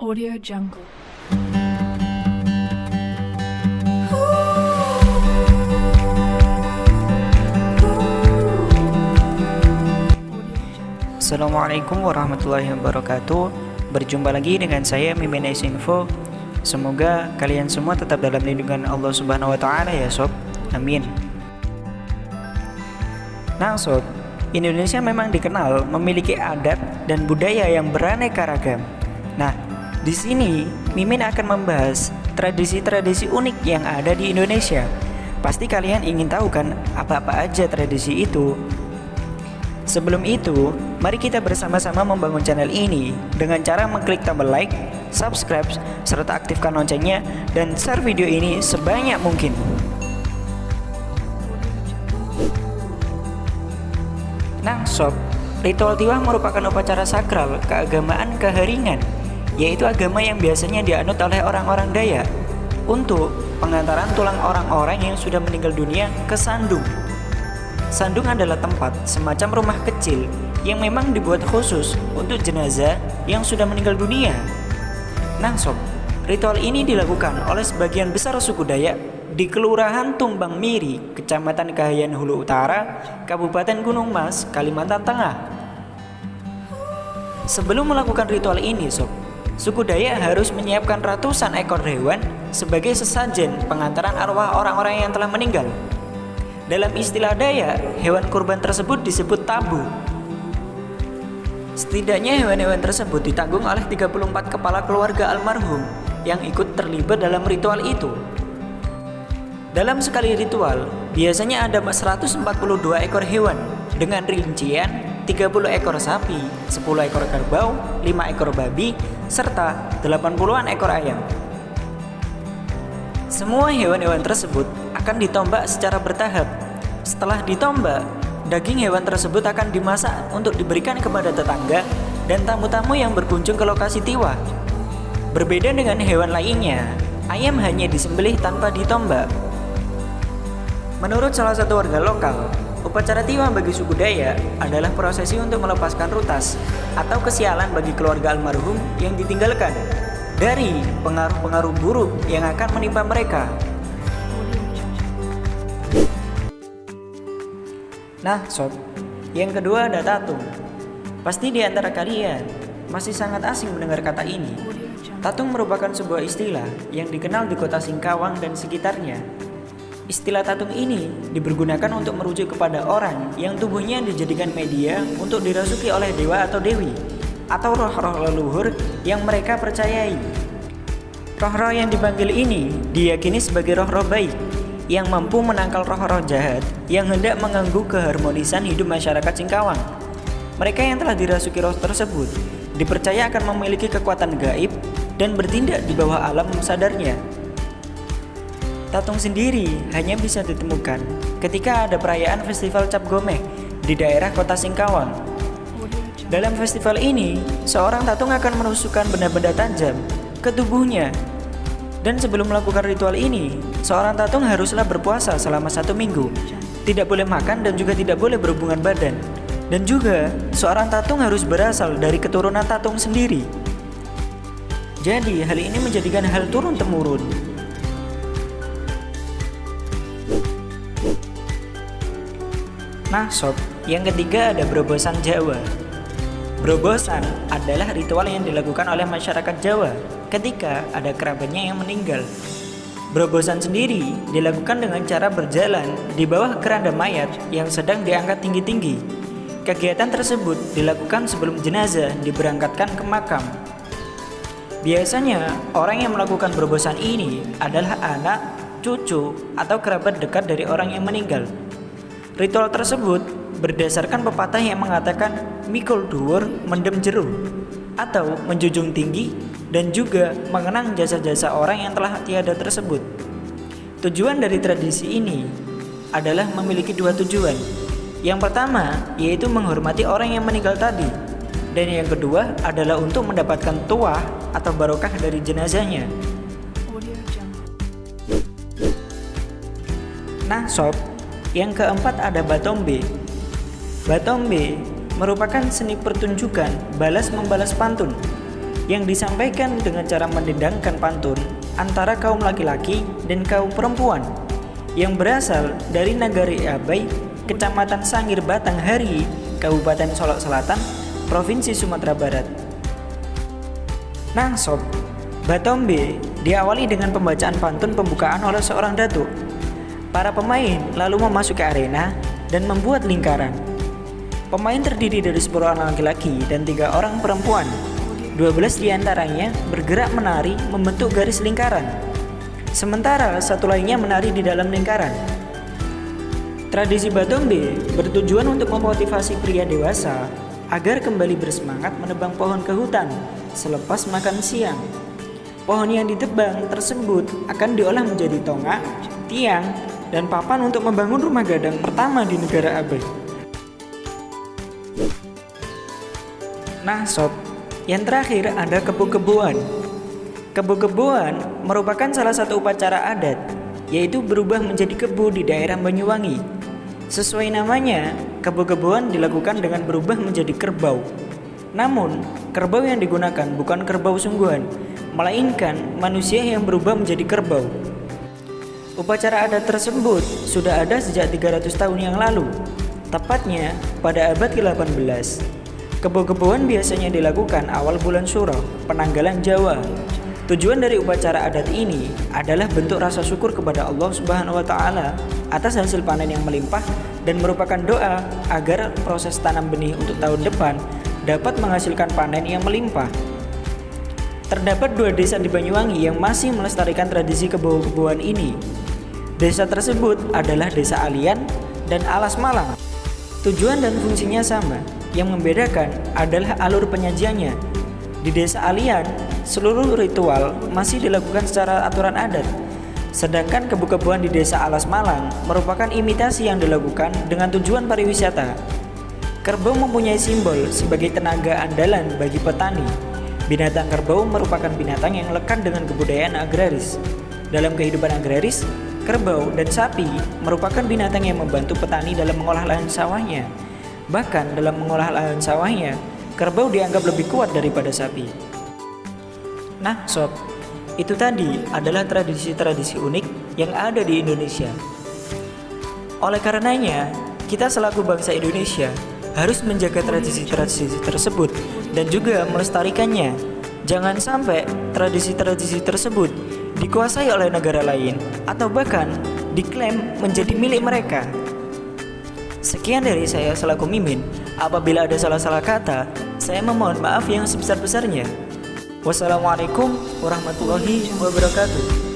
Audio Jungle. Assalamualaikum warahmatullahi wabarakatuh. Berjumpa lagi dengan saya Mimin Info. Semoga kalian semua tetap dalam lindungan Allah Subhanahu wa taala ya sob. Amin. Nah sob, Indonesia memang dikenal memiliki adat dan budaya yang beraneka ragam. Nah, di sini Mimin akan membahas tradisi-tradisi unik yang ada di Indonesia. Pasti kalian ingin tahu kan apa-apa aja tradisi itu? Sebelum itu, mari kita bersama-sama membangun channel ini dengan cara mengklik tombol like, subscribe, serta aktifkan loncengnya dan share video ini sebanyak mungkin. Nah sob, ritual tiwah merupakan upacara sakral keagamaan Keharingan, yaitu agama yang biasanya dianut oleh orang-orang Dayak untuk pengantaran tulang orang-orang yang sudah meninggal dunia ke sandung. Sandung adalah tempat semacam rumah kecil yang memang dibuat khusus untuk jenazah yang sudah meninggal dunia. Nah sob, ritual ini dilakukan oleh sebagian besar suku Dayak di Kelurahan Tumbang Miri, Kecamatan Kahayan Hulu Utara, Kabupaten Gunung Mas, Kalimantan Tengah. Sebelum melakukan ritual ini sob, suku Dayak harus menyiapkan ratusan ekor hewan sebagai sesajen pengantaran arwah orang-orang yang telah meninggal. Dalam istilah Dayak, hewan kurban tersebut disebut tabu. Setidaknya hewan-hewan tersebut ditanggung oleh 34 kepala keluarga almarhum yang ikut terlibat dalam ritual itu. Dalam sekali ritual, biasanya ada 142 ekor hewan dengan rincian 30 ekor sapi, 10 ekor kerbau, 5 ekor babi, serta 80-an ekor ayam. Semua hewan-hewan tersebut akan ditombak secara bertahap. Setelah ditombak, daging hewan tersebut akan dimasak untuk diberikan kepada tetangga dan tamu-tamu yang berkunjung ke lokasi tiwah. Berbeda dengan hewan lainnya, ayam hanya disembelih tanpa ditombak. Menurut salah satu warga lokal, upacara tiwah bagi suku Dayak adalah prosesi untuk melepaskan rutas atau kesialan bagi keluarga almarhum yang ditinggalkan dari pengaruh-pengaruh buruk yang akan menimpa mereka. Nah sob, yang kedua ada tatung. Pasti di antara kalian masih sangat asing mendengar kata ini. Tatung merupakan sebuah istilah yang dikenal di kota Singkawang dan sekitarnya. Istilah tatung ini dipergunakan untuk merujuk kepada orang yang tubuhnya dijadikan media untuk dirasuki oleh dewa atau dewi atau roh-roh leluhur yang mereka percayai. Roh-roh yang dipanggil ini diyakini sebagai roh-roh baik yang mampu menangkal roh-roh jahat yang hendak mengganggu keharmonisan hidup masyarakat Singkawang. Mereka yang telah dirasuki roh tersebut dipercaya akan memiliki kekuatan gaib dan bertindak di bawah alam sadarnya. Tatung sendiri hanya bisa ditemukan ketika ada perayaan festival Cap Gomeh di daerah kota Singkawang. Dalam festival ini, seorang tatung akan menusukkan benda-benda tajam ke tubuhnya. Dan sebelum melakukan ritual ini, seorang tatung haruslah berpuasa selama 1 minggu, tidak boleh makan dan juga tidak boleh berhubungan badan. Dan juga, seorang tatung harus berasal dari keturunan tatung sendiri. Jadi, hal ini menjadikan hal turun-temurun. Nah sob, yang ketiga ada berobosan Jawa. Berobosan adalah ritual yang dilakukan oleh masyarakat Jawa ketika ada kerabatnya yang meninggal. Berobosan sendiri dilakukan dengan cara berjalan di bawah keranda mayat yang sedang diangkat tinggi-tinggi. Kegiatan tersebut dilakukan sebelum jenazah diberangkatkan ke makam. Biasanya orang yang melakukan berobosan ini adalah anak, cucu, atau kerabat dekat dari orang yang meninggal. Ritual tersebut berdasarkan pepatah yang mengatakan mikul dhuwur mendem jero atau menjunjung tinggi dan juga mengenang jasa-jasa orang yang telah tiada tersebut. Tujuan dari tradisi ini adalah memiliki 2 tujuan. Yang pertama yaitu menghormati orang yang meninggal tadi, dan yang kedua adalah untuk mendapatkan tuah atau barokah dari jenazahnya. Nah sob, yang keempat ada batombe. Batombe merupakan seni pertunjukan balas membalas pantun. yang disampaikan dengan cara mendendangkan pantun antara kaum laki-laki dan kaum perempuan yang berasal dari Nagari Abai, Kecamatan Sangir Batanghari, Kabupaten Solok Selatan, Provinsi Sumatera Barat. Nah sob, Batombe diawali dengan pembacaan pantun pembukaan oleh seorang datuk. Para pemain lalu memasuki arena dan membuat lingkaran. Pemain terdiri dari 10 orang laki-laki dan 3 orang perempuan. 12 diantaranya bergerak menari membentuk garis lingkaran, sementara satu lainnya menari di dalam lingkaran. Tradisi Batombe bertujuan untuk memotivasi pria dewasa agar kembali bersemangat menebang pohon ke hutan selepas makan siang. Pohon yang ditebang tersebut akan diolah menjadi tonggak, tiang, dan papan untuk membangun rumah gadang pertama di negara Abai. Nah sob, yang terakhir ada kebu-kebuan. Kebu-kebuan merupakan salah satu upacara adat, yaitu berubah menjadi kebu di daerah Banyuwangi. Sesuai namanya, kebu-kebuan dilakukan dengan berubah menjadi kerbau. Namun, kerbau yang digunakan bukan kerbau sungguhan, melainkan manusia yang berubah menjadi kerbau. Upacara adat tersebut sudah ada sejak 300 tahun yang lalu, tepatnya pada abad ke-18. Kebu-kebuan biasanya dilakukan awal bulan Suro, penanggalan Jawa. Tujuan dari upacara adat ini adalah bentuk rasa syukur kepada Allah Subhanahu wa Ta'ala atas hasil panen yang melimpah dan merupakan doa agar proses tanam benih untuk tahun depan dapat menghasilkan panen yang melimpah. Terdapat 2 desa di Banyuwangi yang masih melestarikan tradisi kebu-kebuan ini. Desa tersebut adalah Desa Alian dan Alas Malang. Tujuan dan fungsinya sama, yang membedakan adalah alur penyajiannya. Di Desa Alian, seluruh ritual masih dilakukan secara aturan adat. Sedangkan kebu-kebuan di Desa Alas Malang merupakan imitasi yang dilakukan dengan tujuan pariwisata. Kerbau mempunyai simbol sebagai tenaga andalan bagi petani. Binatang kerbau merupakan binatang yang lekat dengan kebudayaan agraris. Dalam kehidupan agraris, kerbau dan sapi merupakan binatang yang membantu petani dalam mengolah lahan sawahnya. Bahkan dalam mengolah lahan sawahnya, kerbau dianggap lebih kuat daripada sapi. Nah sob, itu tadi adalah tradisi-tradisi unik yang ada di Indonesia. Oleh karenanya, kita selaku bangsa Indonesia harus menjaga tradisi-tradisi tersebut dan juga melestarikannya. Jangan sampai tradisi-tradisi tersebut dikuasai oleh negara lain atau bahkan diklaim menjadi milik mereka. Sekian dari saya selaku Mimin. Apabila ada salah-salah kata, saya memohon maaf yang sebesar-besarnya. Wassalamualaikum warahmatullahi wabarakatuh.